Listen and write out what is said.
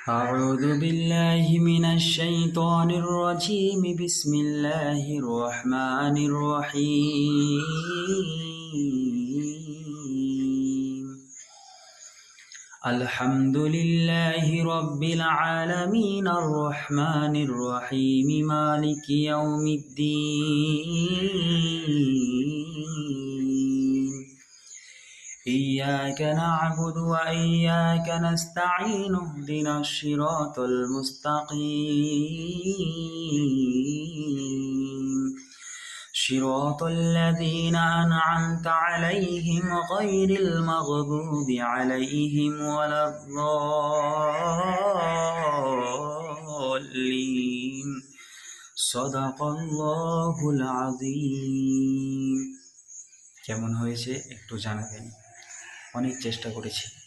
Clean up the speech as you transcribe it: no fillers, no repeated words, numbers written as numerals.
أعوذ بالله من الشيطان الرجيم بسم الله الرحمن الرحيم الحمد لله رب العالمين الرحمن الرحيم مالك يوم الدين إياك نعبد وإياك نستعين اهدنا الصراط المستقيم صراط الذين أنعمت عليهم غير المغضوب عليهم ولا الضالين صدق الله العظيم। কেমন হয়েছে একটু জানাবেন। অনেক চেষ্টা করেছি।